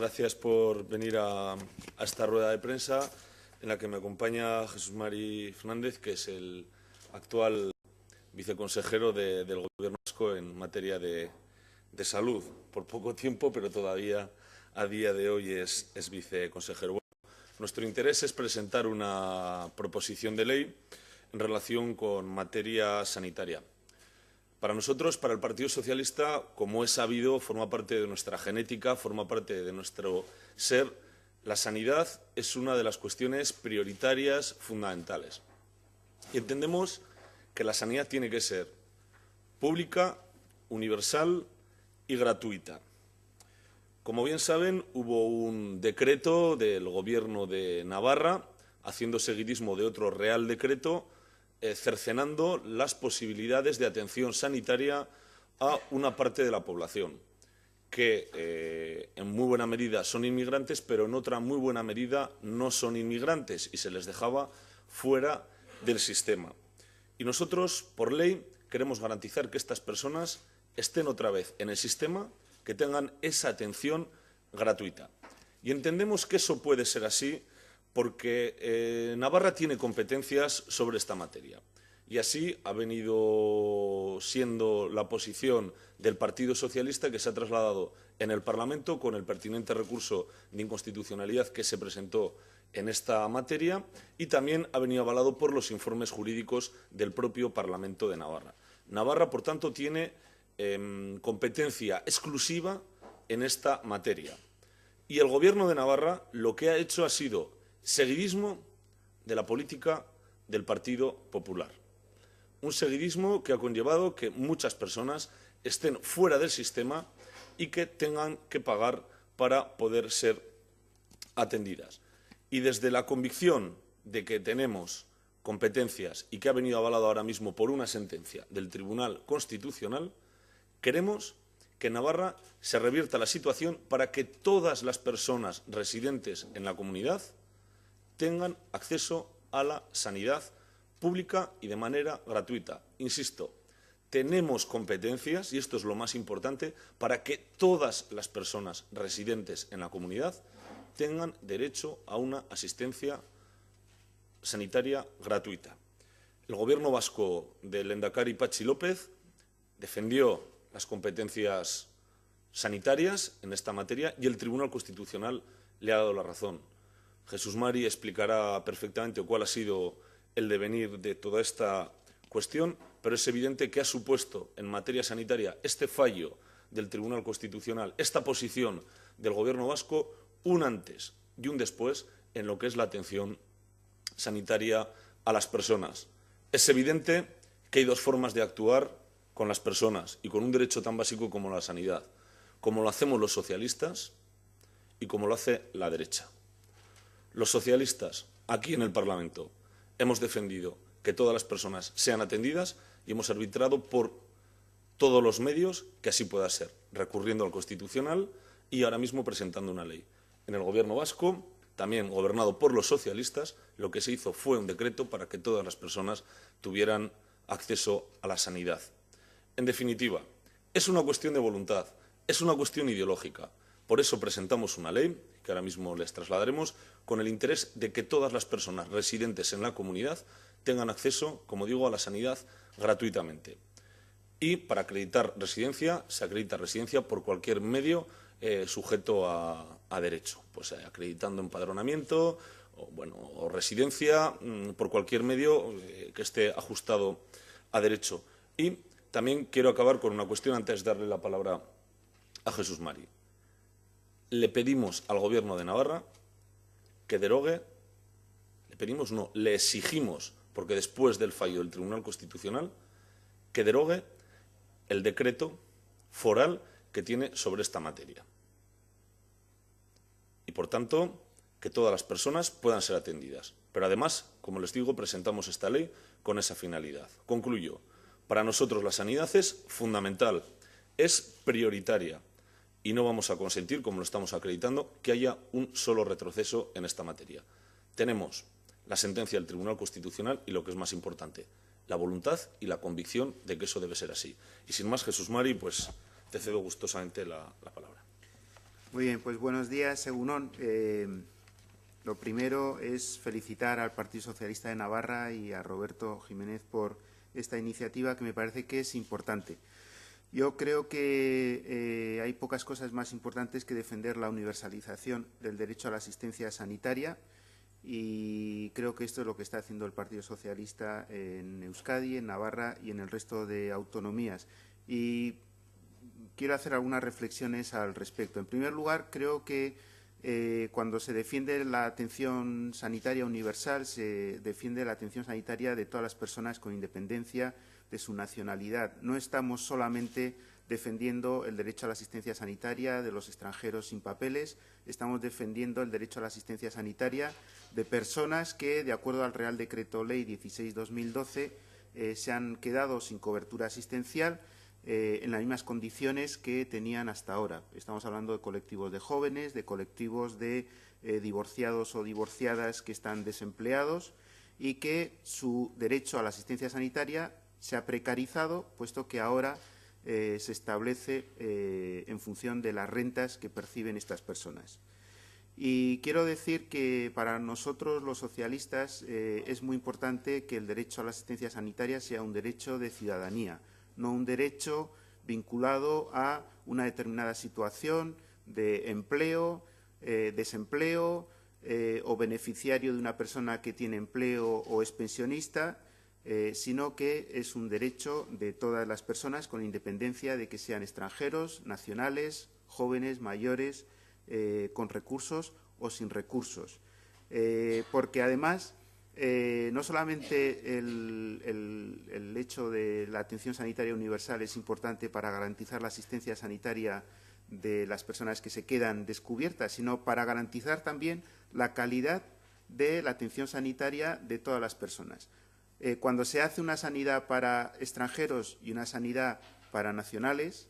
Gracias por venir a esta rueda de prensa en la que me acompaña Jesús Mari Fernández, que es el actual viceconsejero del Gobierno vasco en materia de salud. Por poco tiempo, pero todavía a día de hoy es viceconsejero. Bueno, nuestro interés es presentar una proposición de ley en relación con materia sanitaria. Para nosotros, para el Partido Socialista, como es sabido, forma parte de nuestra genética, forma parte de nuestro ser. La sanidad es una de las cuestiones prioritarias fundamentales. Y entendemos que la sanidad tiene que ser pública, universal y gratuita. Como bien saben, hubo un decreto del Gobierno de Navarra, haciendo seguidismo de otro Real Decreto, cercenando las posibilidades de atención sanitaria a una parte de la población, que en muy buena medida son inmigrantes, pero en otra muy buena medida no son inmigrantes y se les dejaba fuera del sistema. Y nosotros, por ley, queremos garantizar que estas personas estén otra vez en el sistema, que tengan esa atención gratuita. Y entendemos que eso puede ser así porque Navarra tiene competencias sobre esta materia. Y así ha venido siendo la posición del Partido Socialista, que se ha trasladado en el Parlamento con el pertinente recurso de inconstitucionalidad que se presentó en esta materia, y también ha venido avalado por los informes jurídicos del propio Parlamento de Navarra. Navarra, por tanto, tiene competencia exclusiva en esta materia. Y el Gobierno de Navarra lo que ha hecho ha sido seguidismo de la política del Partido Popular. Un seguidismo que ha conllevado que muchas personas estén fuera del sistema y que tengan que pagar para poder ser atendidas. Y desde la convicción de que tenemos competencias y que ha venido avalado ahora mismo por una sentencia del Tribunal Constitucional, queremos que en Navarra se revierta la situación para que todas las personas residentes en la comunidad tengan acceso a la sanidad pública y de manera gratuita. Insisto, tenemos competencias, y esto es lo más importante, para que todas las personas residentes en la comunidad tengan derecho a una asistencia sanitaria gratuita. El Gobierno vasco del lehendakari Patxi López defendió las competencias sanitarias en esta materia y el Tribunal Constitucional le ha dado la razón. Jesús Mari explicará perfectamente cuál ha sido el devenir de toda esta cuestión, pero es evidente que ha supuesto en materia sanitaria este fallo del Tribunal Constitucional, esta posición del Gobierno vasco, un antes y un después en lo que es la atención sanitaria a las personas. Es evidente que hay dos formas de actuar con las personas y con un derecho tan básico como la sanidad, como lo hacemos los socialistas y como lo hace la derecha. Los socialistas, aquí en el Parlamento, hemos defendido que todas las personas sean atendidas y hemos arbitrado por todos los medios que así pueda ser, recurriendo al Constitucional y ahora mismo presentando una ley. En el Gobierno vasco, también gobernado por los socialistas, lo que se hizo fue un decreto para que todas las personas tuvieran acceso a la sanidad. En definitiva, es una cuestión de voluntad, es una cuestión ideológica. Por eso presentamos una ley, que ahora mismo les trasladaremos, con el interés de que todas las personas residentes en la comunidad tengan acceso, como digo, a la sanidad gratuitamente. Y para acreditar residencia, se acredita residencia por cualquier medio sujeto a derecho, pues acreditando empadronamiento o residencia por cualquier medio que esté ajustado a derecho. Y también quiero acabar con una cuestión antes de darle la palabra a Jesús Mari. Le pedimos al Gobierno de Navarra que derogue, le exigimos, porque después del fallo del Tribunal Constitucional, que derogue el decreto foral que tiene sobre esta materia. Y, por tanto, que todas las personas puedan ser atendidas. Pero, además, como les digo, presentamos esta ley con esa finalidad. Concluyo. Para nosotros la sanidad es fundamental, es prioritaria. Y no vamos a consentir, como lo estamos acreditando, que haya un solo retroceso en esta materia. Tenemos la sentencia del Tribunal Constitucional y, lo que es más importante, la voluntad y la convicción de que eso debe ser así. Y sin más, Jesús Mari, pues te cedo gustosamente la palabra. Muy bien, pues buenos días, Egunon. Lo primero es felicitar al Partido Socialista de Navarra y a Roberto Jiménez por esta iniciativa que me parece que es importante. Yo creo que hay pocas cosas más importantes que defender la universalización del derecho a la asistencia sanitaria y creo que esto es lo que está haciendo el Partido Socialista en Euskadi, en Navarra y en el resto de autonomías. Y quiero hacer algunas reflexiones al respecto. En primer lugar, creo que cuando se defiende la atención sanitaria universal, se defiende la atención sanitaria de todas las personas con independencia de su nacionalidad. No estamos solamente defendiendo el derecho a la asistencia sanitaria de los extranjeros sin papeles, estamos defendiendo el derecho a la asistencia sanitaria de personas que, de acuerdo al Real Decreto Ley 16/2012, se han quedado sin cobertura asistencial en las mismas condiciones que tenían hasta ahora. Estamos hablando de colectivos de jóvenes, de colectivos de divorciados o divorciadas que están desempleados y que su derecho a la asistencia sanitaria se ha precarizado, puesto que ahora se establece en función de las rentas que perciben estas personas. Y quiero decir que para nosotros, los socialistas, es muy importante que el derecho a la asistencia sanitaria sea un derecho de ciudadanía, no un derecho vinculado a una determinada situación de empleo, desempleo o beneficiario de una persona que tiene empleo o es pensionista, sino que es un derecho de todas las personas con independencia de que sean extranjeros, nacionales, jóvenes, mayores, con recursos o sin recursos. Porque además no solamente el hecho de la atención sanitaria universal es importante para garantizar la asistencia sanitaria de las personas que se quedan descubiertas, sino para garantizar también la calidad de la atención sanitaria de todas las personas. Cuando se hace una sanidad para extranjeros y una sanidad para nacionales,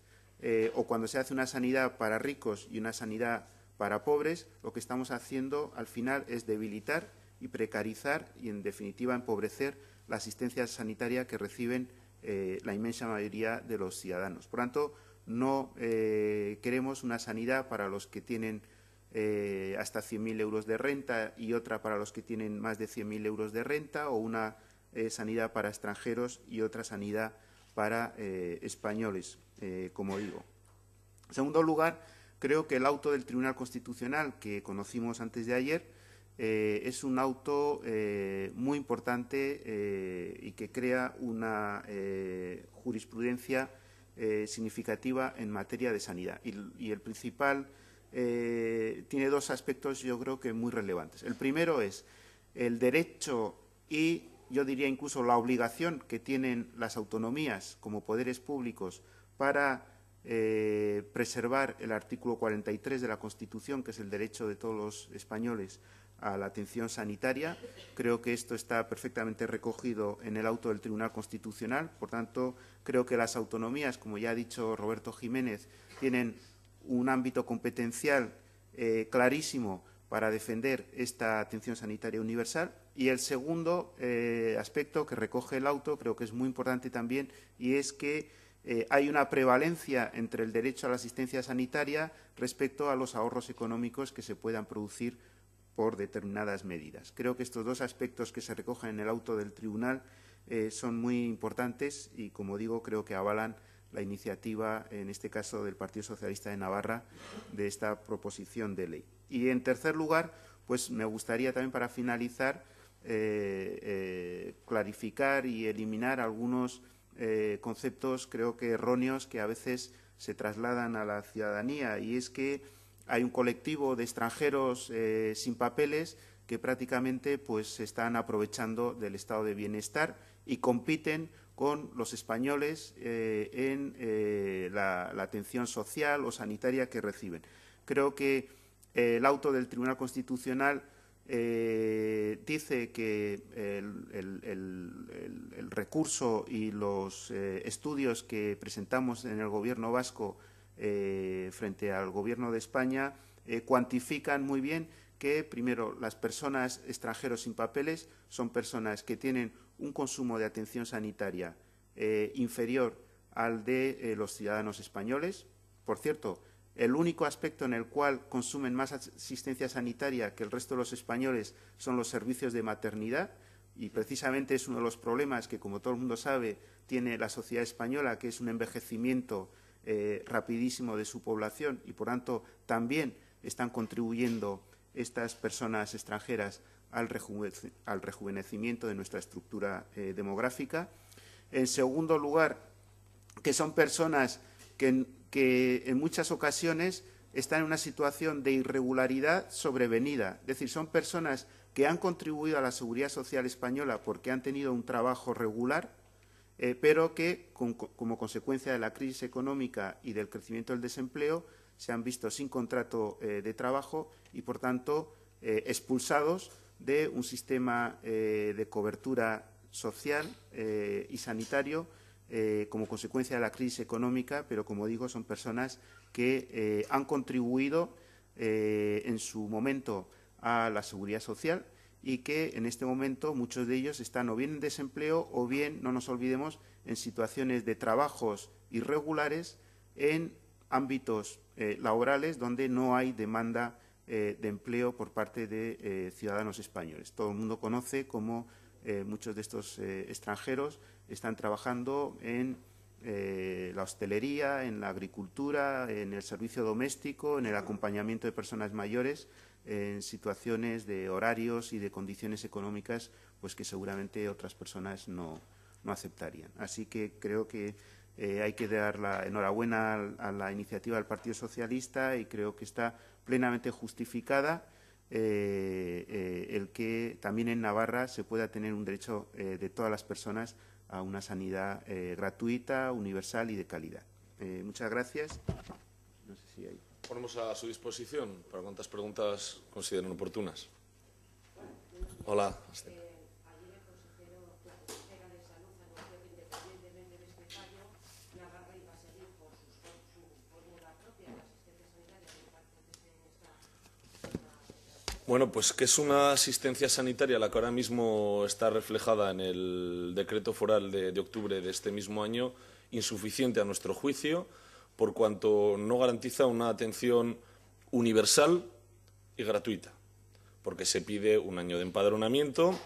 o cuando se hace una sanidad para ricos y una sanidad para pobres, lo que estamos haciendo al final es debilitar y precarizar y, en definitiva, empobrecer la asistencia sanitaria que reciben la inmensa mayoría de los ciudadanos. Por tanto, no queremos una sanidad para los que tienen hasta 100.000 euros de renta y otra para los que tienen más de 100.000 euros de renta, o una sanidad para extranjeros y otra sanidad para españoles, como digo. En segundo lugar, creo que el auto del Tribunal Constitucional que conocimos antes de ayer es un auto muy importante y que crea una jurisprudencia significativa en materia de sanidad. Y el principal tiene dos aspectos, yo creo que muy relevantes. El primero es el derecho y, yo diría, incluso la obligación que tienen las autonomías como poderes públicos para preservar el artículo 43 de la Constitución, que es el derecho de todos los españoles a la atención sanitaria. Creo que esto está perfectamente recogido en el auto del Tribunal Constitucional. Por tanto, creo que las autonomías, como ya ha dicho Roberto Jiménez, tienen un ámbito competencial clarísimo para defender esta atención sanitaria universal. Y el segundo aspecto que recoge el auto, creo que es muy importante también, y es que hay una prevalencia entre el derecho a la asistencia sanitaria respecto a los ahorros económicos que se puedan producir por determinadas medidas. Creo que estos dos aspectos que se recogen en el auto del Tribunal son muy importantes y, como digo, creo que avalan la iniciativa, en este caso del Partido Socialista de Navarra, de esta proposición de ley. Y, en tercer lugar, pues me gustaría también, para finalizar, clarificar y eliminar algunos conceptos, creo que erróneos, que a veces se trasladan a la ciudadanía, y es que hay un colectivo de extranjeros sin papeles que prácticamente pues se están aprovechando del estado de bienestar y compiten con los españoles en la atención social o sanitaria que reciben. Creo que el auto del Tribunal Constitucional dice que el recurso y los estudios que presentamos en el Gobierno vasco frente al Gobierno de España cuantifican muy bien que, primero, las personas extranjeros sin papeles son personas que tienen un consumo de atención sanitaria inferior al de los ciudadanos españoles. Por cierto, El único aspecto en el cual consumen más asistencia sanitaria que el resto de los españoles son los servicios de maternidad, y precisamente es uno de los problemas que, como todo el mundo sabe, tiene la sociedad española, que es un envejecimiento rapidísimo de su población, y por tanto también están contribuyendo estas personas extranjeras al rejuvenecimiento de nuestra estructura demográfica. En segundo lugar, que son personas que en muchas ocasiones están en una situación de irregularidad sobrevenida. Es decir, son personas que han contribuido a la seguridad social española porque han tenido un trabajo regular, pero que, como consecuencia de la crisis económica y del crecimiento del desempleo, se han visto sin contrato de trabajo y, por tanto, expulsados de un sistema de cobertura social y sanitario como consecuencia de la crisis económica, pero, como digo, son personas que han contribuido en su momento a la seguridad social y que en este momento muchos de ellos están o bien en desempleo o bien, no nos olvidemos, en situaciones de trabajos irregulares en ámbitos laborales donde no hay demanda de empleo por parte de ciudadanos españoles. Todo el mundo conoce cómo muchos de estos extranjeros están trabajando en la hostelería, en la agricultura, en el servicio doméstico, en el acompañamiento de personas mayores, en situaciones de horarios y de condiciones económicas pues que seguramente otras personas no aceptarían. Así que creo que hay que dar la enhorabuena a la iniciativa del Partido Socialista y creo que está plenamente justificada el que también en Navarra se pueda tener un derecho de todas las personas a una sanidad gratuita, universal y de calidad. Muchas gracias. No sé si hay... Ponemos a su disposición para cuantas preguntas consideren oportunas. Hola. Ayer el consejero, la consejera de Salud anunció que independientemente de este fallo, Navarra iba a seguir por su fórmula propia de asistencia sanitaria que parece que está. Bueno, pues que es una asistencia sanitaria la que ahora mismo está reflejada en el decreto foral de octubre de este mismo año, insuficiente a nuestro juicio, por cuanto no garantiza una atención universal y gratuita, porque se pide un año de empadronamiento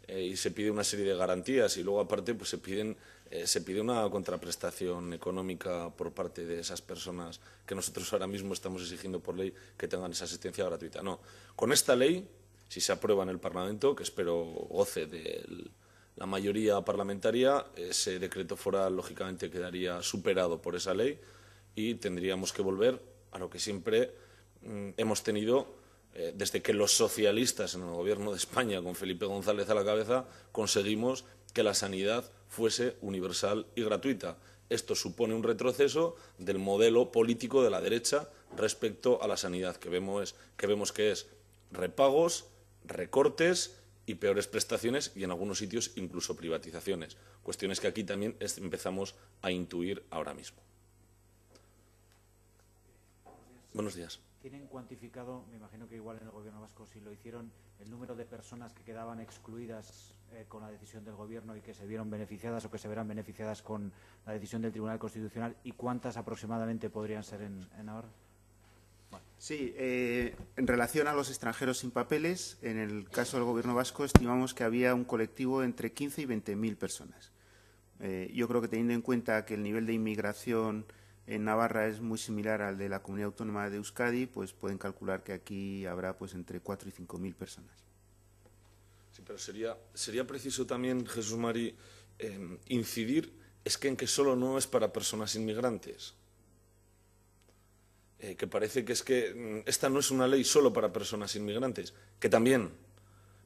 y se pide una serie de garantías y luego, aparte, pues se pide una contraprestación económica por parte de esas personas que nosotros ahora mismo estamos exigiendo por ley que tengan esa asistencia gratuita. No, con esta ley, si se aprueba en el Parlamento, que espero goce de la mayoría parlamentaria, ese decreto foral, lógicamente, quedaría superado por esa ley y tendríamos que volver a lo que siempre hemos tenido desde que los socialistas en el Gobierno de España, con Felipe González a la cabeza, conseguimos que la sanidad fuese universal y gratuita. Esto supone un retroceso del modelo político de la derecha respecto a la sanidad, que vemos que es repagos, recortes y peores prestaciones y, en algunos sitios, incluso privatizaciones. Cuestiones que aquí también empezamos a intuir ahora mismo. Buenos días. ¿Tienen cuantificado, me imagino que igual en el Gobierno vasco si lo hicieron, el número de personas que quedaban excluidas con la decisión del Gobierno y que se vieron beneficiadas o que se verán beneficiadas con la decisión del Tribunal Constitucional, y cuántas aproximadamente podrían ser en Navarra? Bueno. Sí, en relación a los extranjeros sin papeles, en el caso del Gobierno vasco estimamos que había un colectivo entre 15 y 20.000 personas. Yo creo que, teniendo en cuenta que el nivel de inmigración en Navarra es muy similar al de la comunidad autónoma de Euskadi, pues pueden calcular que aquí habrá pues entre 4 y 5.000 personas. Sí, pero sería preciso también, Jesús Mari, incidir en que solo no es para personas inmigrantes. Que parece que esta no es una ley solo para personas inmigrantes, que también,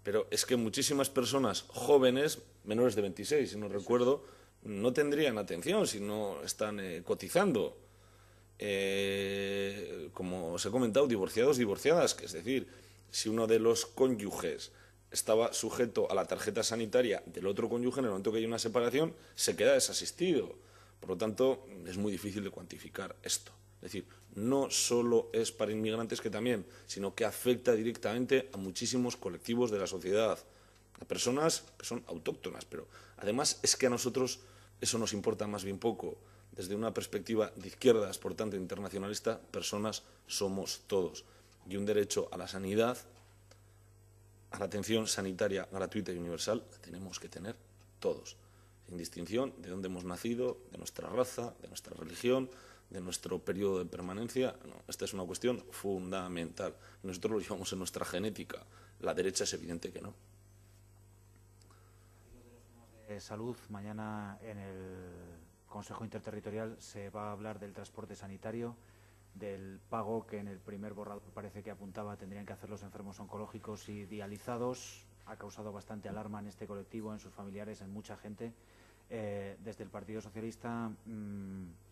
pero es que muchísimas personas jóvenes, menores de 26, si no recuerdo, no tendrían atención si no están cotizando. Como os he comentado, divorciados, divorciadas, que es decir, si uno de los cónyuges estaba sujeto a la tarjeta sanitaria del otro cónyuge, en el momento que hay una separación, se queda desasistido. Por lo tanto, es muy difícil de cuantificar esto. Es decir, no solo es para inmigrantes, que también, sino que afecta directamente a muchísimos colectivos de la sociedad, a personas que son autóctonas, pero además es que a nosotros eso nos importa más bien poco. Desde una perspectiva de izquierdas, por tanto internacionalista, personas somos todos. Y un derecho a la sanidad, a la atención sanitaria gratuita y universal, la tenemos que tener todos, sin distinción de dónde hemos nacido, de nuestra raza, de nuestra religión, de nuestro periodo de permanencia. No, esta es una cuestión fundamental. Nosotros lo llevamos en nuestra genética. La derecha es evidente que no. Salud, mañana en el Consejo Interterritorial se va a hablar del transporte sanitario, del pago que en el primer borrador parece que apuntaba tendrían que hacer los enfermos oncológicos y dializados. Ha causado bastante alarma en este colectivo, en sus familiares, en mucha gente. Desde el Partido Socialista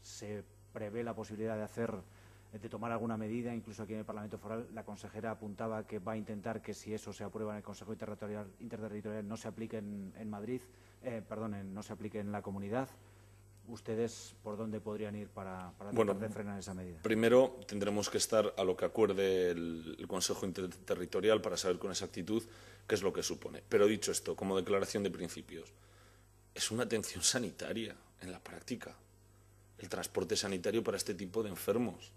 se prevé la posibilidad de tomar alguna medida, incluso aquí en el Parlamento Foral. La consejera apuntaba que va a intentar que si eso se aprueba en el Consejo Interterritorial no se aplique en Madrid, no se aplique en la comunidad. ¿Ustedes por dónde podrían ir para tratar de frenar esa medida? Primero tendremos que estar a lo que acuerde el Consejo Interterritorial para saber con exactitud qué es lo que supone. Pero dicho esto, como declaración de principios, es una atención sanitaria en la práctica, el transporte sanitario para este tipo de enfermos.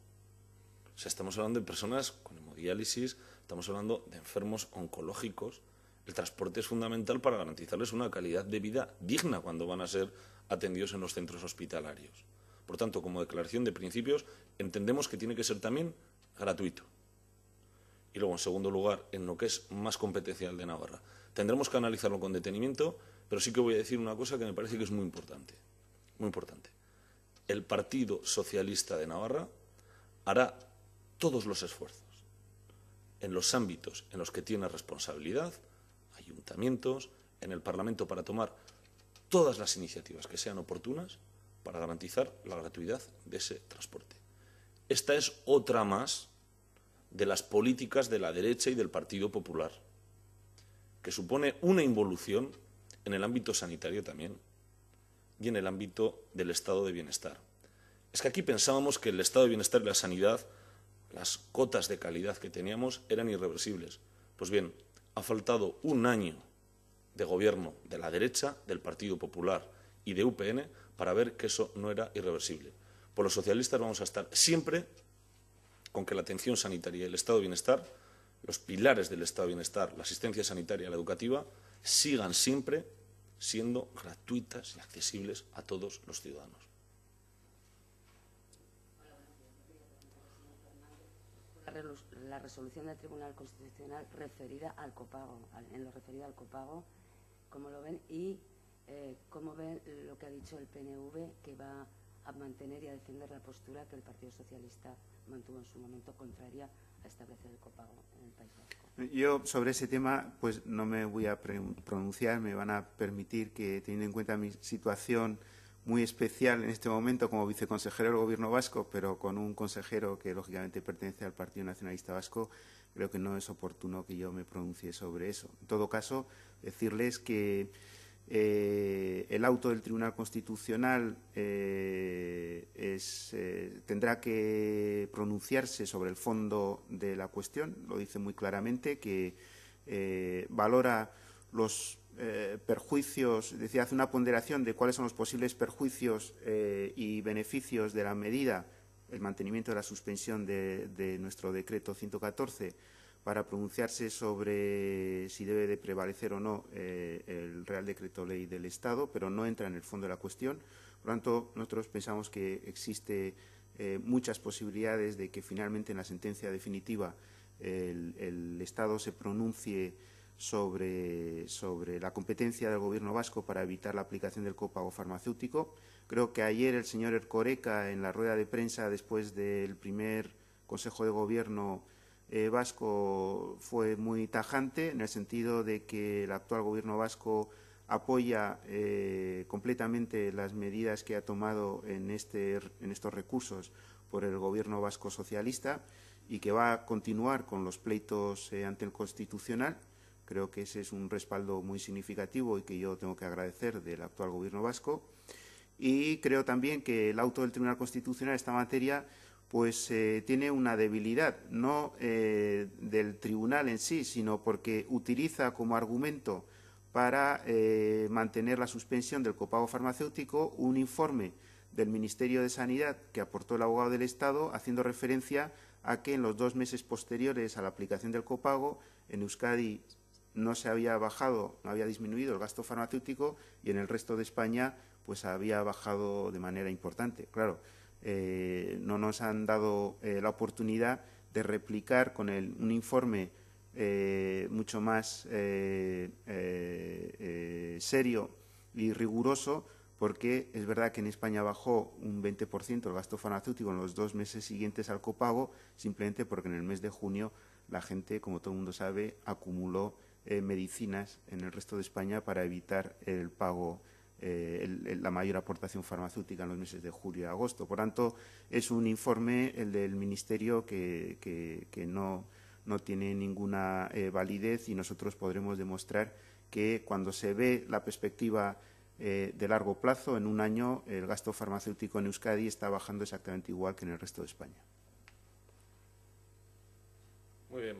O sea, estamos hablando de personas con hemodiálisis, estamos hablando de enfermos oncológicos. El transporte es fundamental para garantizarles una calidad de vida digna cuando van a ser atendidos en los centros hospitalarios. Por tanto, como declaración de principios, entendemos que tiene que ser también gratuito. Y luego, en segundo lugar, en lo que es más competencial de Navarra, tendremos que analizarlo con detenimiento, pero sí que voy a decir una cosa que me parece que es muy importante. Muy importante. El Partido Socialista de Navarra hará todos los esfuerzos en los ámbitos en los que tiene responsabilidad, ayuntamientos, en el Parlamento, para tomar todas las iniciativas que sean oportunas para garantizar la gratuidad de ese transporte. Esta es otra más de las políticas de la derecha y del Partido Popular, que supone una involución en el ámbito sanitario también y en el ámbito del estado de bienestar. Es que aquí pensábamos que el estado de bienestar y la sanidad, las cotas de calidad que teníamos, eran irreversibles. Pues bien, ha faltado un año de gobierno de la derecha, del Partido Popular y de UPN para ver que eso no era irreversible. Por los socialistas vamos a estar siempre con que la atención sanitaria y el estado de bienestar, los pilares del estado de bienestar, la asistencia sanitaria y la educativa, sigan siempre siendo gratuitas y accesibles a todos los ciudadanos. La resolución del Tribunal Constitucional referida al copago, en lo referido al copago, ¿cómo lo ven? Y ¿cómo ven lo que ha dicho el PNV, que va a mantener y a defender la postura que el Partido Socialista mantuvo en su momento contraria a establecer el copago en el País Vasco? Yo sobre ese tema pues no me voy a pronunciar, me van a permitir que, teniendo en cuenta mi situación muy especial en este momento como viceconsejero del Gobierno vasco, pero con un consejero que lógicamente pertenece al Partido Nacionalista Vasco, creo que no es oportuno que yo me pronuncie sobre eso. En todo caso, decirles que el auto del Tribunal Constitucional tendrá que pronunciarse sobre el fondo de la cuestión. Lo dice muy claramente, que valora los perjuicios, es decir, hace una ponderación de cuáles son los posibles perjuicios y beneficios de la medida, el mantenimiento de la suspensión de nuestro decreto 114, para pronunciarse sobre si debe de prevalecer o no el Real Decreto Ley del Estado, pero no entra en el fondo de la cuestión. Por lo tanto, nosotros pensamos que existe muchas posibilidades de que finalmente en la sentencia definitiva el Estado se pronuncie sobre la competencia del Gobierno vasco para evitar la aplicación del copago farmacéutico. Creo que ayer el señor Erkoreka, en la rueda de prensa después del primer Consejo de Gobierno vasco, fue muy tajante, en el sentido de que el actual Gobierno vasco apoya completamente las medidas que ha tomado en estos recursos por el Gobierno vasco socialista y que va a continuar con los pleitos ante el Constitucional. Creo que ese es un respaldo muy significativo y que yo tengo que agradecer del actual Gobierno vasco. Y creo también que el auto del Tribunal Constitucional en esta materia pues tiene una debilidad, no del tribunal en sí, sino porque utiliza como argumento para mantener la suspensión del copago farmacéutico un informe del Ministerio de Sanidad que aportó el abogado del Estado, haciendo referencia a que en los 2 meses posteriores a la aplicación del copago, en Euskadi no se había bajado, no había disminuido el gasto farmacéutico y en el resto de España pues había bajado de manera importante. Claro, no nos han dado la oportunidad de replicar con un informe mucho más serio y riguroso, porque es verdad que en España bajó un 20% el gasto farmacéutico en los 2 meses siguientes al copago, simplemente porque en el mes de junio la gente, como todo el mundo sabe, acumuló medicinas en el resto de España para evitar el pago, la mayor aportación farmacéutica en los meses de julio y agosto. Por tanto, es un informe, el del Ministerio, que no tiene ninguna validez, y nosotros podremos demostrar que cuando se ve la perspectiva de largo plazo, en un año el gasto farmacéutico en Euskadi está bajando exactamente igual que en el resto de España. Muy bien.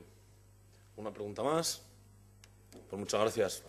Una pregunta más. Pues muchas gracias.